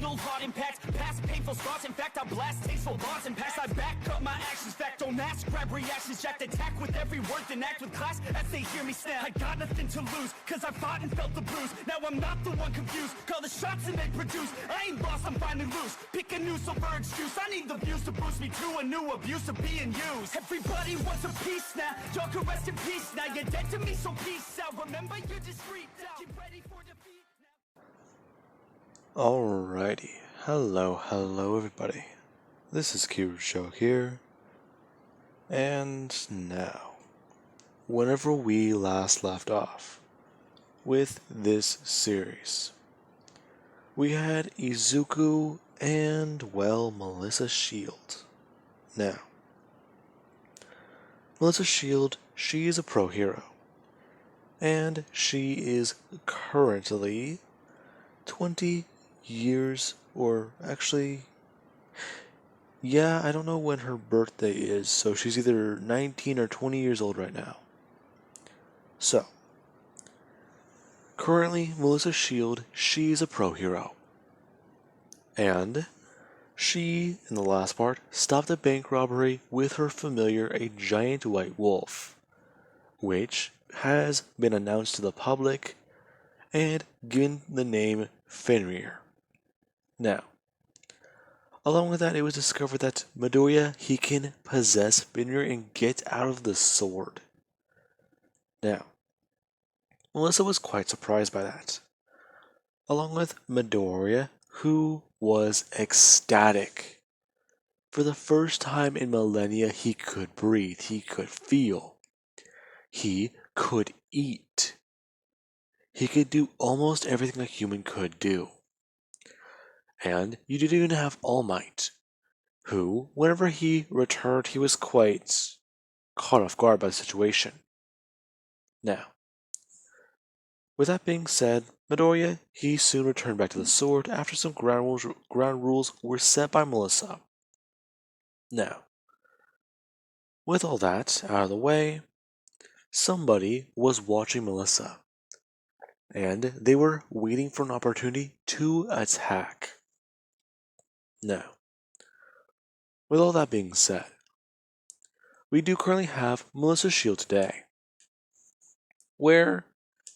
fatal heart impacts, past painful scars. In fact, I blast tasteful bars and pass. I back up my actions, fact don't ask, grab reactions, jacked attack with every word, then act with class as they hear me snap. I got nothing to lose, cause I fought and felt the bruise. Now I'm not the one confused, call the shots and they produce. I ain't lost, I'm finally loose, pick a new silver excuse. I need the views to boost me to a new abuse of being used. Everybody wants a piece now, y'all can rest in peace now. You're dead to me, so peace out. Remember, you're discreet now. Get ready for defeat now. Alrighty, hello everybody. This is Show here, and now, whenever we last left off with this series, we had Izuku and, well, Melissa Shield. Now, Melissa Shield, she is a pro hero, and she is currently 20 years, or actually, yeah, I don't know when her birthday is, so she's either 19 or 20 years old right now. So, currently, Melissa Shield, she's a pro hero. And she, in the last part, stopped a bank robbery with her familiar, a giant white wolf, which has been announced to the public and given the name Fenrir. Now, along with that, it was discovered that Midoriya, he can possess Fenrir and get out of the sword. Now, Melissa was quite surprised by that, along with Midoriya, who was ecstatic. For the first time in millennia, he could breathe, he could feel, he could eat. He could do almost everything a human could do. And you didn't even have All Might, who, whenever he returned, he was quite caught off guard by the situation. Now, with that being said, Midoriya, he soon returned back to the sword after some ground rules were set by Melissa. Now, with all that out of the way, somebody was watching Melissa, and they were waiting for an opportunity to attack. Now, with all that being said, we do currently have Melissa Shield today, where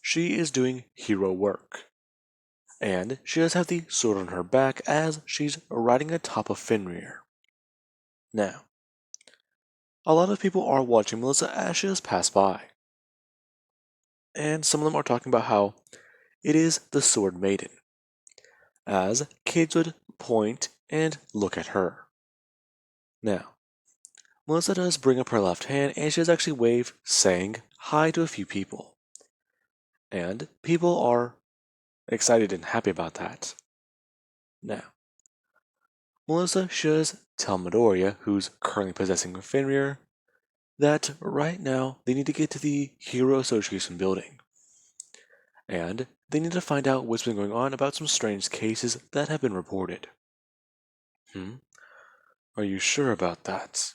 she is doing hero work, and she does have the sword on her back as she's riding atop of Fenrir. Now, a lot of people are watching Melissa as she has passed by, and some of them are talking about how it is the Sword Maiden, as kids would point and look at her. Now, Melissa does bring up her left hand, and she does actually wave, saying hi to a few people. And people are excited and happy about that. Now, Melissa should tell Midoriya, who's currently possessing Fenrir, that right now they need to get to the Hero Association building. And they need to find out what's been going on about some strange cases that have been reported. Are you sure about that?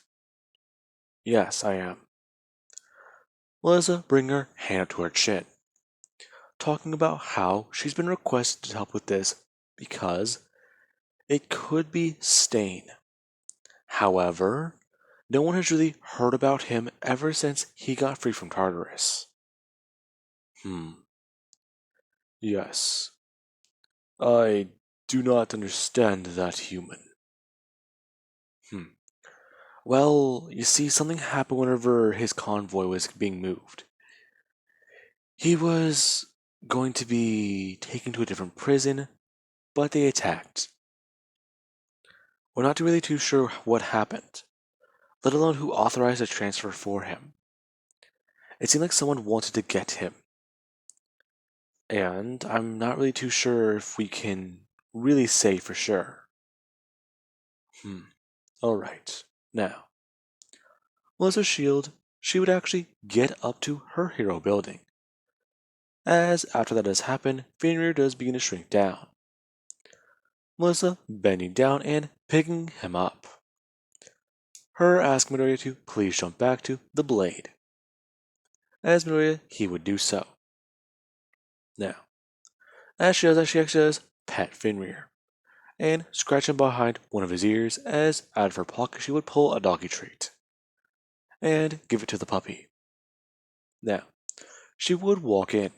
Yes, I am. Melissa brings her hand up to her chin, talking about how she's been requested to help with this because it could be Stain. However, no one has really heard about him ever since he got free from Tartarus. Yes. I do not understand that human. Well, you see, something happened whenever his convoy was being moved. He was going to be taken to a different prison, but they attacked. We're not really too sure what happened, let alone who authorized the transfer for him. It seemed like someone wanted to get him. And I'm not really too sure if we can really say for sure. Alright, now, Melissa Shield, she would actually get up to her hero building. As after that has happened, Fenrir does begin to shrink down. Melissa bending down and picking him up. Her asking Midoriya to please jump back to the blade. As Midoriya, he would do so. Now, as she does, she actually does pet Fenrir. and scratch him behind one of his ears as out of her pocket she would pull a doggy treat and give it to the puppy. Now, she would walk in,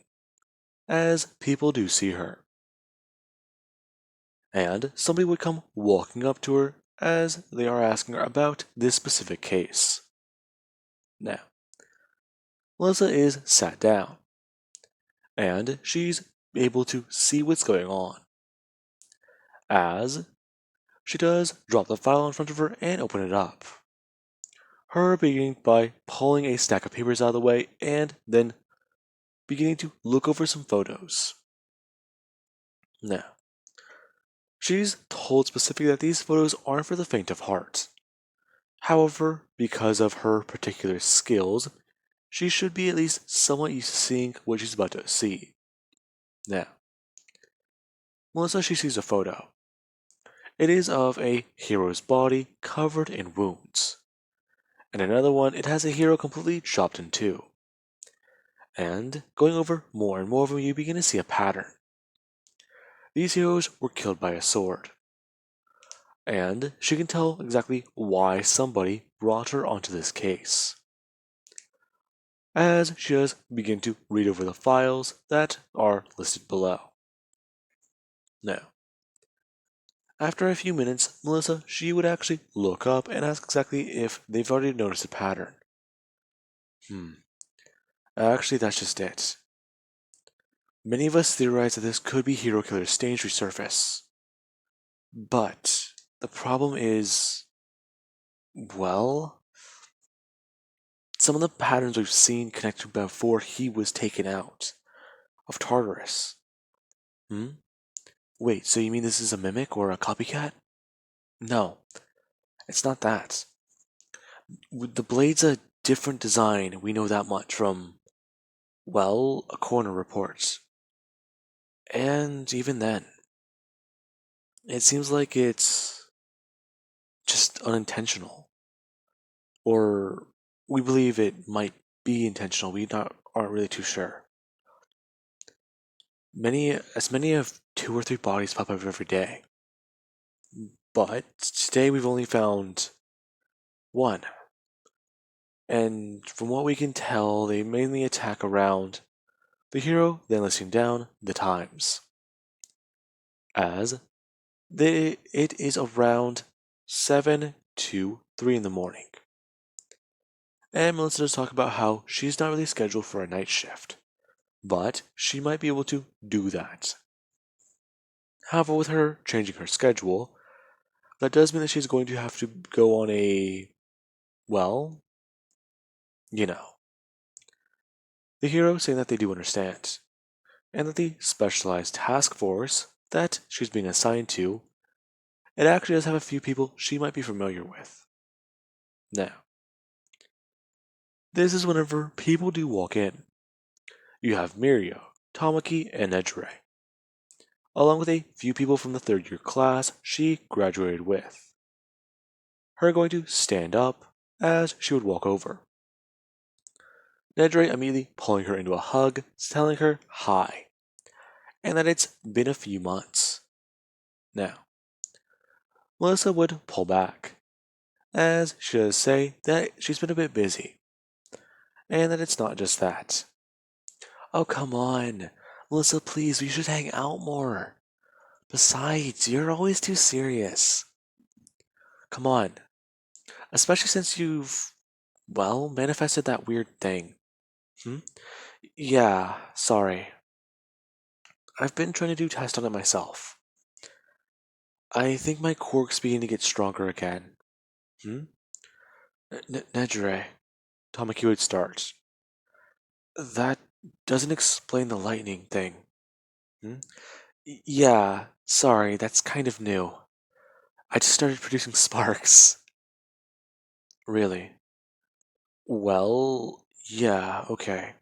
as people do see her, and somebody would come walking up to her as they are asking her about this specific case. Now, Melissa is sat down, and she's able to see what's going on, as she does drop the file in front of her and open it up. Her beginning by pulling a stack of papers out of the way and then beginning to look over some photos. Now, she's told specifically that these photos aren't for the faint of heart. However, because of her particular skills, she should be at least somewhat used to seeing what she's about to see. Now, Melissa, she sees a photo. It is of a hero's body covered in wounds. And another one, it has a hero completely chopped in two. And going over more and more of them, you begin to see a pattern. These heroes were killed by a sword. And she can tell exactly why somebody brought her onto this case, as she does begin to read over the files that are listed below. Now, after a few minutes, Melissa, she would actually look up and ask exactly if they've already noticed a pattern. Actually, that's just it. Many of us theorize that this could be Hero Killer's stage resurface. But the problem is, well, some of the patterns we've seen connect to before he was taken out of Tartarus. Wait, so you mean this is a mimic or a copycat? No, it's not that. The blade's a different design, we know that much from, well, a coroner report. And even then, it seems like it's just unintentional. Or we believe it might be intentional, aren't really too sure. As many as 2 or 3 bodies pop up every day. But today we've only found one. And from what we can tell, they mainly attack around the hero, then listing down the times. As it is around 7 to 3 in the morning. And Melissa does talk about how she's not really scheduled for a night shift, but she might be able to do that. However, with her changing her schedule, that does mean that she's going to have to go on a, well, you know. The hero saying that they do understand, and that the specialized task force that she's being assigned to, it actually does have a few people she might be familiar with. Now, this is whenever people do walk in. You have Mirio, Tamaki, and Nejire, along with a few people from the 3rd year class she graduated with. Her going to stand up as she would walk over. Nejire immediately pulling her into a hug, telling her hi, and that it's been a few months. Now, Melissa would pull back, as she does say that she's been a bit busy, and that it's not just that. Oh, come on, Melissa, please, we should hang out more. Besides, you're always too serious. Come on, especially since you've, well, manifested that weird thing. Yeah, sorry. I've been trying to do tests on it myself. I think my quirk's beginning to get stronger again. Nejire, Tamaki would start. That doesn't explain the lightning thing. Yeah, sorry, that's kind of new. I just started producing sparks. Really? Well, yeah, okay.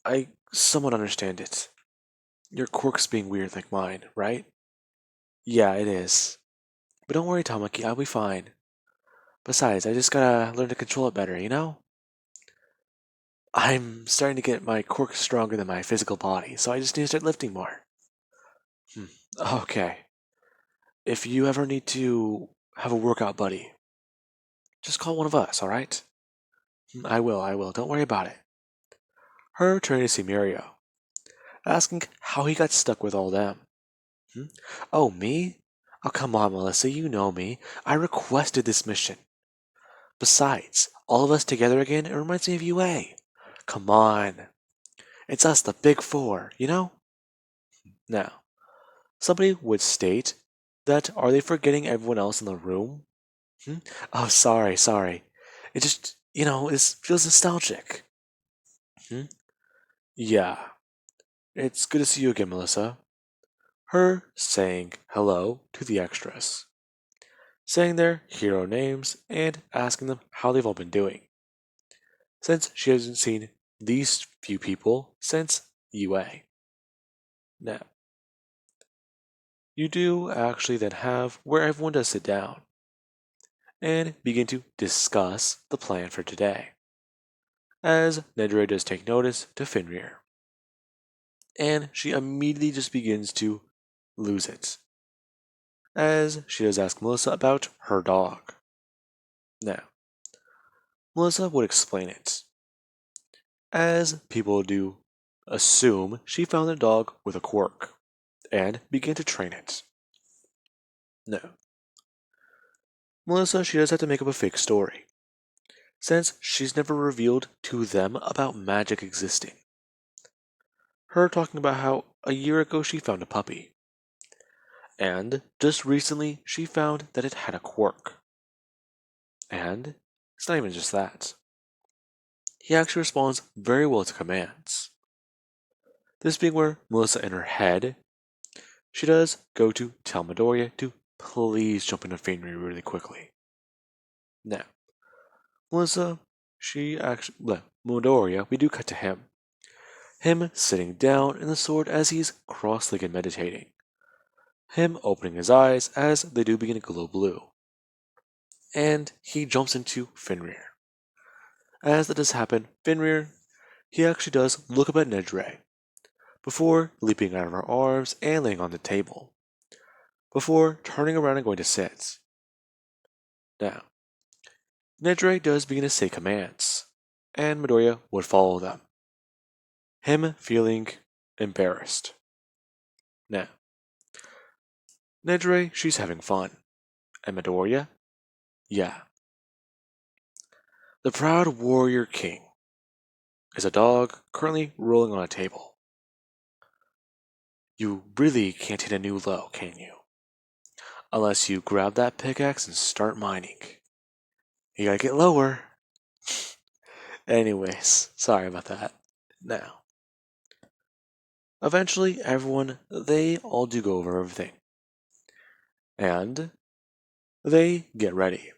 I somewhat understand it. Your quirk's being weird like mine, right? Yeah, it is. But don't worry, Tamaki, I'll be fine. Besides, I just gotta learn to control it better, you know? I'm starting to get my quirk stronger than my physical body, so I just need to start lifting more. Okay. if you ever need to have a workout buddy, just call one of us, alright? I will. Don't worry about it. Her turning to see Mirio, asking how he got stuck with all them. Hmm? Oh, me? Oh, come on, Melissa, you know me. I requested this mission. Besides, all of us together again, it reminds me of UA. Come on. It's us, the big four, you know? Now, somebody would state that are they forgetting everyone else in the room? Hmm? Oh, sorry. It just, it feels nostalgic. Hmm? Yeah, it's good to see you again, Melissa. Her saying hello to the extras, saying their hero names and asking them how they've all been doing, since she hasn't seen these few people since UA. Now, you do actually then have where everyone does sit down and begin to discuss the plan for today, as Nedre does take notice to Fenrir, and she immediately just begins to lose it, as she does ask Melissa about her dog. Now, Melissa would explain it, as people do assume she found the dog with a quirk, and began to train it. No. Melissa, she does have to make up a fake story, since she's never revealed to them about magic existing. Her talking about how a year ago she found a puppy, and just recently she found that it had a quirk. And it's not even just that. He actually responds very well to commands. This being where Melissa in her head, she does go to tell Midoriya to please jump into Fenrir really quickly. Now, Melissa, Midoriya, we do cut to him. Him sitting down in the sword as he's cross-legged meditating. Him opening his eyes as they do begin to glow blue. And he jumps into Fenrir. As that does happen, Fenrir, he actually does look up at Nedre, before leaping out of her arms and laying on the table, before turning around and going to sit. Now, Nedre does begin to say commands, and Midoriya would follow them. Him feeling embarrassed. Now, Nedre, she's having fun. And Midoriya? Yeah. The proud warrior king is a dog currently rolling on a table. You really can't hit a new low, can you? Unless you grab that pickaxe and start mining. You gotta get lower. Anyways, sorry about that. Now, eventually everyone, they all do go over everything. And they get ready.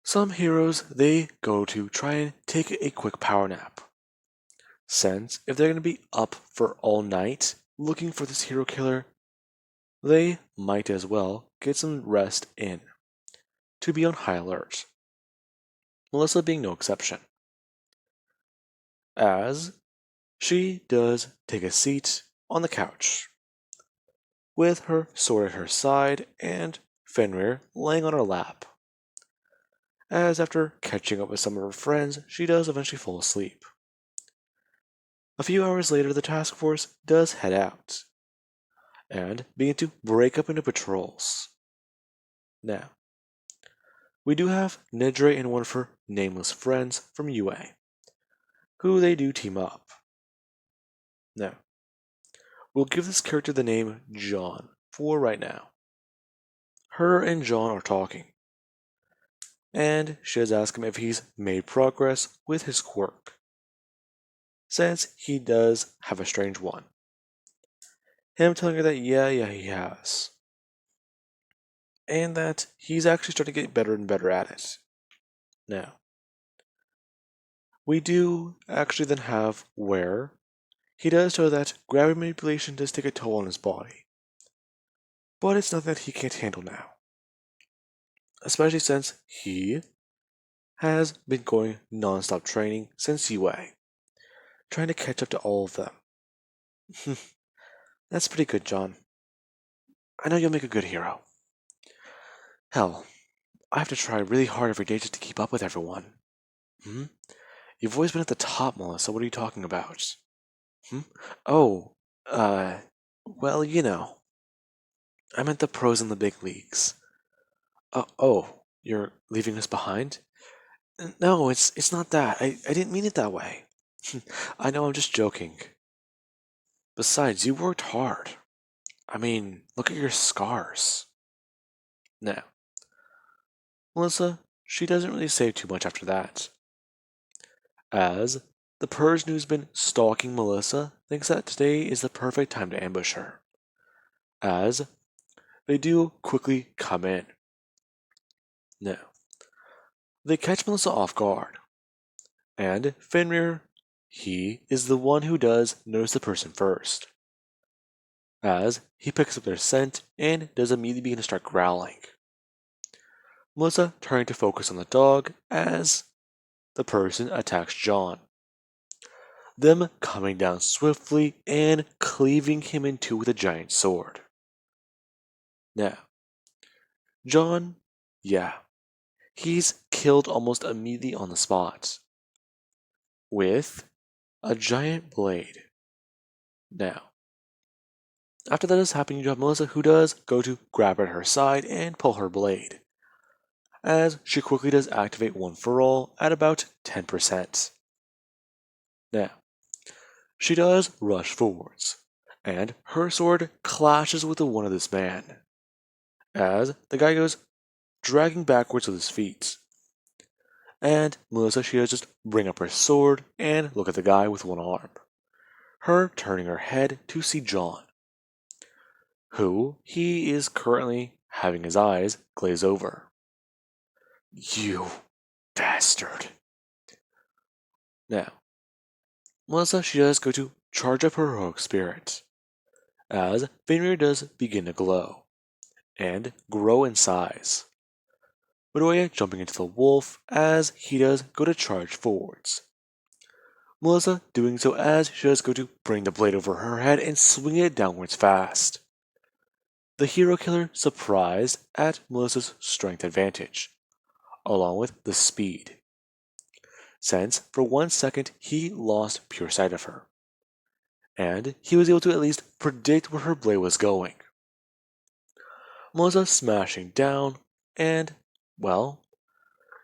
Some heroes, they go to try and take a quick power nap, since if they're going to be up for all night looking for this hero killer, they might as well get some rest in to be on high alert. Melissa being no exception, as she does take a seat on the couch with her sword at her side and Fenrir laying on her lap, as after catching up with some of her friends, she does eventually fall asleep. A few hours later, the task force does head out and begin to break up into patrols. Now, we do have Nedre and one of her nameless friends from UA, who they do team up. Now, we'll give this character the name John for right now. Her and John are talking, and she has asked him if he's made progress with his quirk, since he does have a strange one. Him telling her that yeah, he has. And that he's actually starting to get better and better at it. Now, we do actually then have where he does show that gravity manipulation does take a toll on his body. But it's nothing that he can't handle now. Especially since he has been going non-stop training since UA, trying to catch up to all of them. That's pretty good, John. I know you'll make a good hero. Hell, I have to try really hard every day just to keep up with everyone. Hmm? You've always been at the top, Melissa. What are you talking about? Hmm? Oh, uh, well, I meant the pros in the big leagues. Oh, you're leaving us behind? No, it's not that. I didn't mean it that way. I know I'm just joking. Besides, you worked hard. I mean, look at your scars. Now, Melissa, she doesn't really say too much after that, as the person who's been stalking Melissa thinks that today is the perfect time to ambush her, as they do quickly come in. Now, they catch Melissa off guard, and Fenrir, he is the one who does notice the person first, as he picks up their scent and does immediately begin to start growling. Melissa turning to focus on the dog as the person attacks John, them coming down swiftly and cleaving him in two with a giant sword. Now, John, yeah, he's killed almost immediately on the spot with a giant blade. Now, after that has happened, you have Melissa who does go to grab at her side and pull her blade, as she quickly does activate One for All at about 10%. Now, she does rush forwards, and her sword clashes with the one of this man, as the guy goes dragging backwards with his feet. And Melissa, she does just bring up her sword and look at the guy with one arm, her turning her head to see John, who he is currently having his eyes glaze over. You bastard. Now, Melissa, she does go to charge up her heroic spirit, as Fenrir does begin to glow and grow in size. Midoriya jumping into the wolf as he does go to charge forwards. Melissa doing so as she does go to bring the blade over her head and swing it downwards fast. The hero killer surprised at Melissa's strength advantage, along with the speed, since for 1 second he lost pure sight of her, and he was able to at least predict where her blade was going. Melissa smashing down and, well,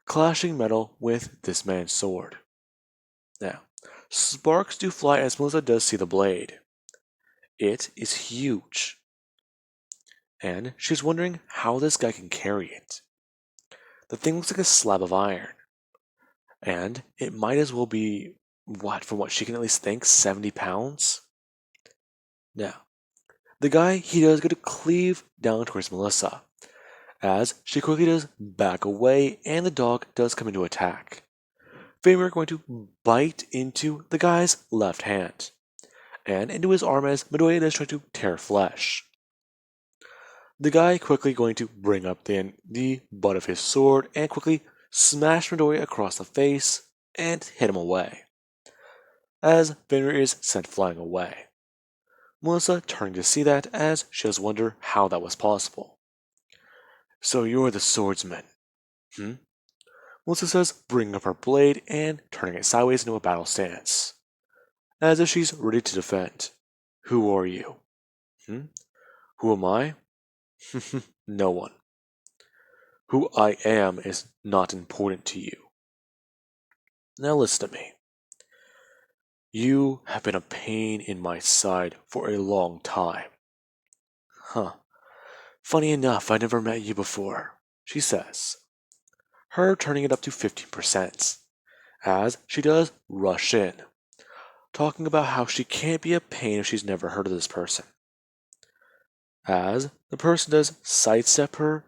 clashing metal with this man's sword. Now, sparks do fly as Melissa does see the blade. It is huge, and she's wondering how this guy can carry it. The thing looks like a slab of iron, and it might as well be, from what she can at least think, 70 pounds? Now, the guy, he does go to cleave down towards Melissa, as she quickly does back away and the dog does come into attack. Fenrir going to bite into the guy's left hand, and into his arm as Midoriya is trying to tear flesh. The guy quickly going to bring up the butt of his sword and quickly smash Midoriya across the face and hit him away, as Fenrir is sent flying away. Melissa turning to see that as she does wonder how that was possible. So you're the swordsman, hmm? Melissa says, bringing up her blade and turning it sideways into a battle stance, as if she's ready to defend. Who are you? Who am I? No one. Who I am is not important to you. Now listen to me. You have been a pain in my side for a long time. Huh. Funny enough, I never met you before, she says, her turning it up to 15%, as she does rush in, talking about how she can't be a pain if she's never heard of this person. As the person does sidestep her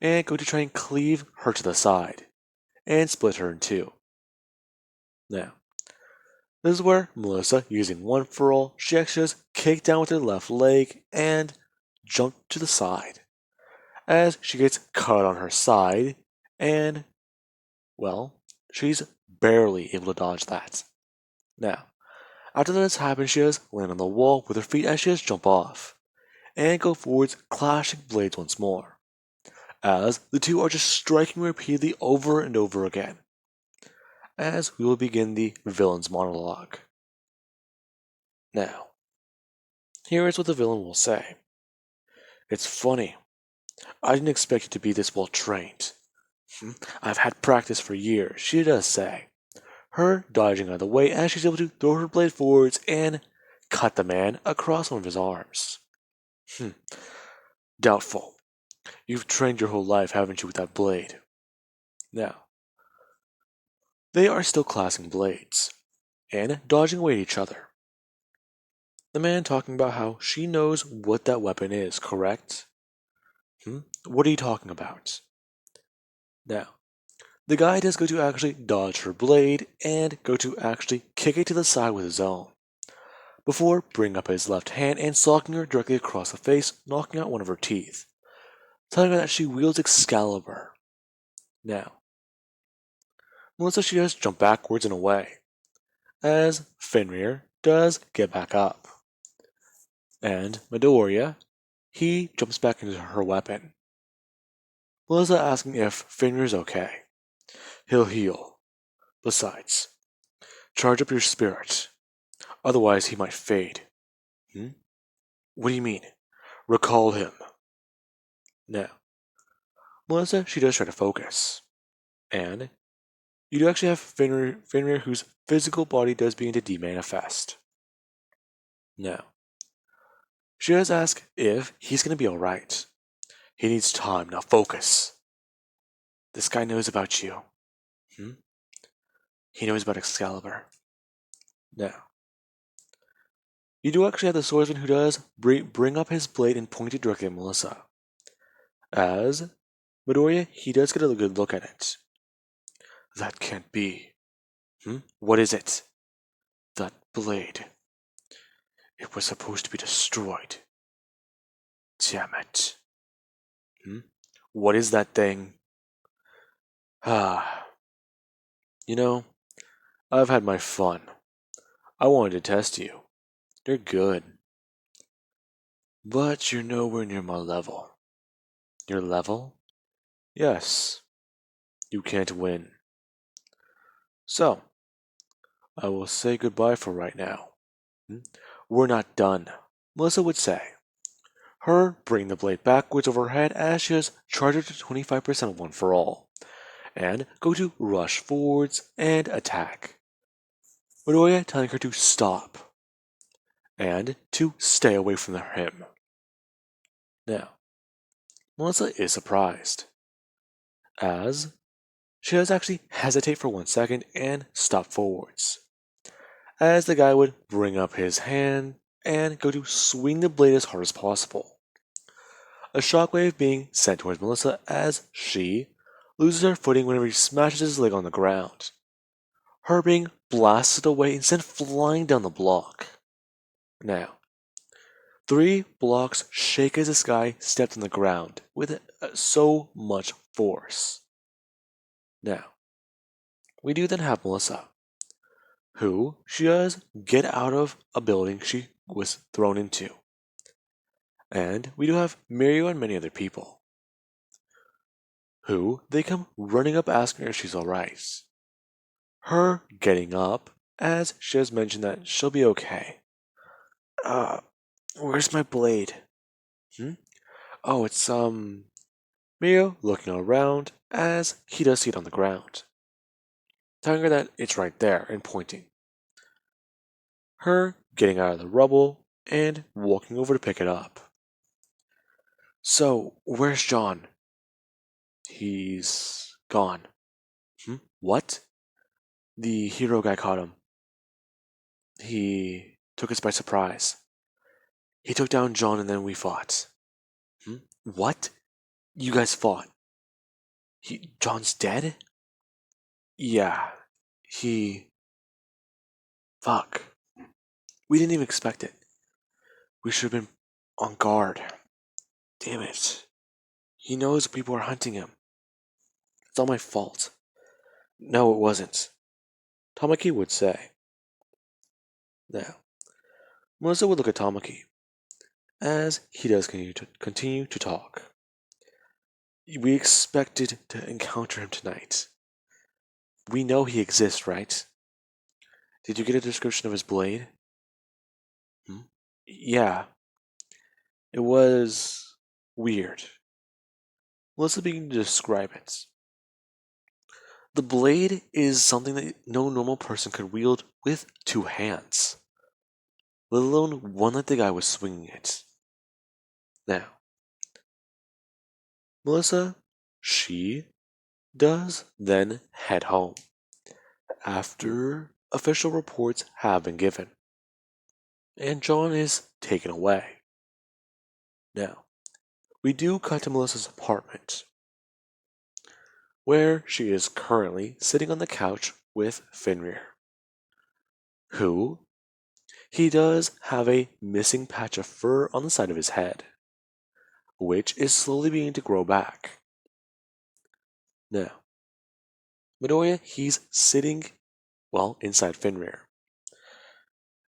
and go to try and cleave her to the side and split her in two. Now, this is where Melissa, using One for All, she actually does kick down with her left leg and jump to the side, as she gets cut on her side, and, well, she's barely able to dodge that. Now, after that has happened, she does land on the wall with her feet as she does jump off, and go forwards, clashing blades once more, as the two are just striking repeatedly over and over again, as we will begin the villain's monologue. Now, here is what the villain will say. It's funny. I didn't expect you to be this well trained. I've had practice for years, she does say, her dodging out of the way as she's able to throw her blade forwards and cut the man across one of his arms. Doubtful. You've trained your whole life, haven't you, with that blade? Now, they are still clashing blades and dodging away at each other. The man talking about how she knows what that weapon is, correct? What are you talking about? Now, the guy does go to actually dodge her blade and go to actually kick it to the side with his own, before bringing up his left hand and socking her directly across the face, knocking out one of her teeth, telling her that she wields Excalibur. Now, Melissa she does jump backwards and away, as Fenrir does get back up. And Midoriya, he jumps back into her weapon. Melissa asking if Fenrir's okay. He'll heal. Besides, charge up your spirit. Otherwise he might fade. What do you mean? Recall him. Now, Melissa, she does try to focus. And you do actually have Fenrir whose physical body does begin to demanifest. Now, she does ask if he's going to be alright. He needs time, now focus. This guy knows about you. He knows about Excalibur. Now, you do actually have the swordsman who does bring up his blade and point it directly at Melissa. As Midoriya, he does get a good look at it. That can't be. What is it? That blade. It was supposed to be destroyed. Damn it. What is that thing? You know, I've had my fun. I wanted to test you. You're good. But you're nowhere near my level. Your level? Yes. You can't win. So, I will say goodbye for right now. We're not done, Melissa would say. Her bringing the blade backwards over her head as she has charged it to 25% one for all, and go to rush forwards and attack. Midoriya telling her to stop, and to stay away from him. Now, Melissa is surprised, as she does actually hesitate for 1 second and stop forwards, as the guy would bring up his hand and go to swing the blade as hard as possible. A shockwave being sent towards Melissa as she loses her footing whenever he smashes his leg on the ground, her being blasted away and sent flying down the block. Now, 3 blocks shake as this guy stepped on the ground with so much force. Now, we do then have Melissa, who she does get out of a building she was thrown into. And we do have Mirio and many other people, who they come running up asking her if she's alright. Her getting up, as she has mentioned that she'll be okay. Where's my blade? Oh, it's, Mirio looking around as he does see it on the ground, telling her that it's right there and pointing. Her getting out of the rubble and walking over to pick it up. So, where's John? He's gone. What? The hero guy caught him. He took us by surprise. He took down John and then we fought. What? You guys fought? John's dead? Yeah. Fuck. We didn't even expect it. We should have been on guard. Damn it. He knows people are hunting him. It's all my fault. No, it wasn't, Tamaki would say. Now, Melissa would look at Tamaki, as he does continue to talk. We expected to encounter him tonight. We know he exists, right? Did you get a description of his blade? Hmm? Yeah, it was weird. Let's begin to describe it. The blade is something that no normal person could wield with two hands, let alone one that the guy was swinging it. Now, Melissa, she does then head home after official reports have been given, and John is taken away. Now, we do cut to Melissa's apartment, where she is currently sitting on the couch with Fenrir, who he does have a missing patch of fur on the side of his head, which is slowly beginning to grow back. Now, Midoriya, he's sitting, well, inside Fenrir.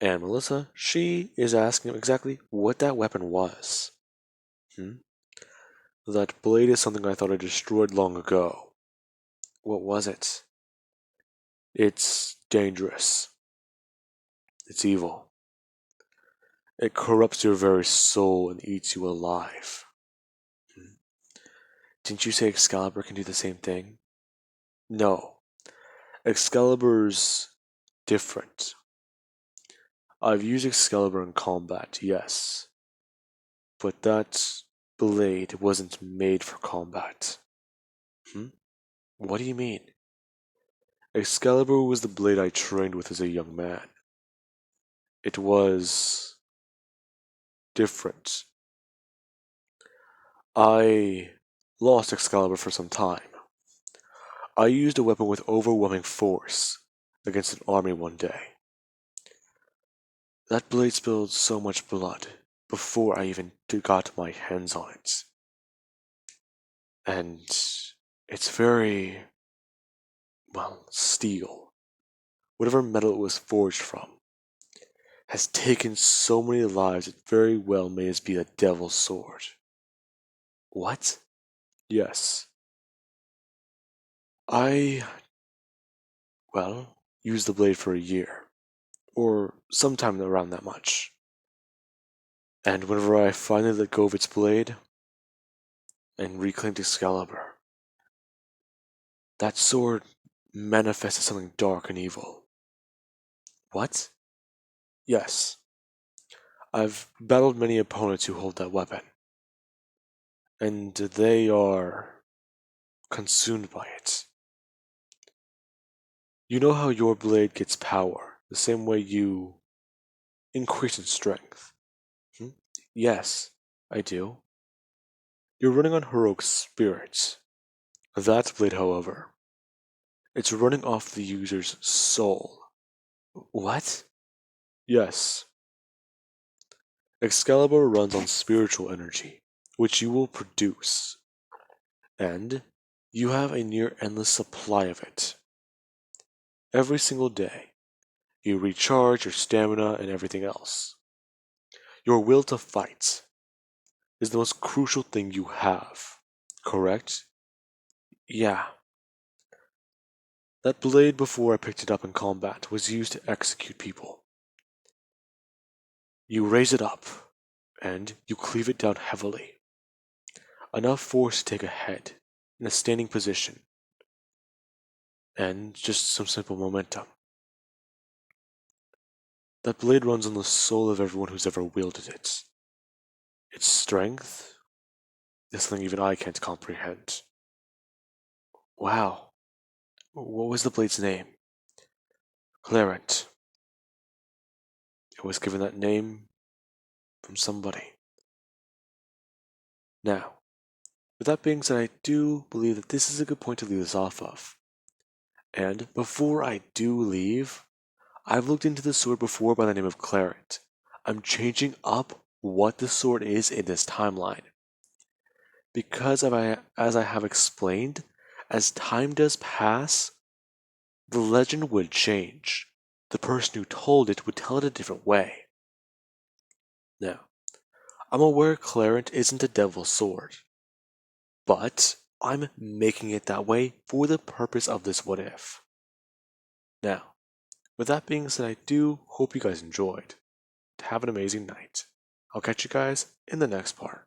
And Melissa, she is asking him exactly what that weapon was. That blade is something I thought I destroyed long ago. What was it? It's dangerous. It's evil. It corrupts your very soul and eats you alive. Didn't you say Excalibur can do the same thing? No. Excalibur's different. I've used Excalibur in combat, yes. But that blade wasn't made for combat. What do you mean? Excalibur was the blade I trained with as a young man. It was different. I lost Excalibur for some time. I used a weapon with overwhelming force against an army one day. That blade spilled so much blood before I even got my hands on it. And it's very, well, steel. Whatever metal it was forged from has taken so many lives it very well may as be a devil's sword. What? Yes. I, well, used the blade for a year, or sometime around that much. And whenever I finally let go of its blade and reclaimed Excalibur, that sword manifested something dark and evil. What? Yes. I've battled many opponents who hold that weapon, and they are consumed by it. You know how your blade gets power, the same way you increase in strength? Yes, I do. You're running on heroic spirits. That blade, however, it's running off the user's soul. What? Yes. Excalibur runs on spiritual energy, which you will produce, and you have a near endless supply of it. Every single day, you recharge your stamina and everything else. Your will to fight is the most crucial thing you have, correct? Yeah. That blade before I picked it up in combat was used to execute people. You raise it up, and you cleave it down heavily. Enough force to take a head in a standing position, and just some simple momentum. That blade runs on the soul of everyone who's ever wielded it. Its strength is something even I can't comprehend. Wow. What was the blade's name? Clarent. It was given that name from somebody. Now, with that being said, I do believe that this is a good point to leave this off of. And before I do leave, I've looked into the sword before by the name of Clarent. I'm changing up what the sword is in this timeline. Because as I have explained, as time does pass, the legend would change. The person who told it would tell it a different way. Now, I'm aware Clarent isn't a devil's sword, but I'm making it that way for the purpose of this what if. Now, with that being said, I do hope you guys enjoyed. Have an amazing night. I'll catch you guys in the next part.